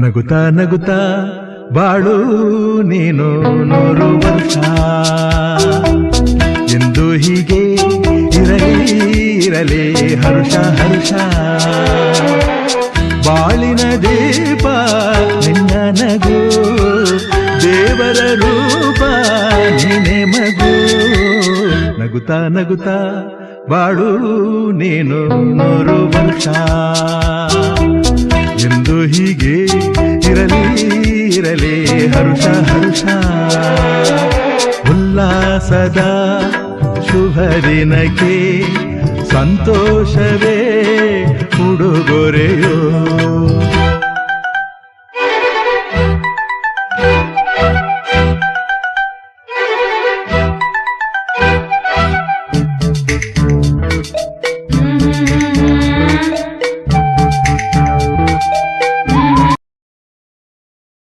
ನಗುತ್ತಾ ನಗುತ್ತಾ ಬಾಳು ನೀನು 100 ವರ್ಷ ಎಂದು ಹೀಗೆ ಇರಲಿ ಹರುಷ ಹರುಷ ಬಾಳಿನ ದೀಪ ನಿನ್ನ ನಗು ದೇವರ ರೂಪ ನೀನೆ ಮಗು ನಗುತ್ತಾ ನಗುತ್ತಾ ಬಾಳು ನೀನು 100 ವರ್ಷ ಎಂದು ಹೀಗೆ ಇರಲಿ ಹರುಷ ಹರುಷ ಉಲ್ಲಾಸದ ಶುಭ ದಿನಕ್ಕೆ ಸಂತೋಷವೇ ಉಡುಗೊರೆಯೋ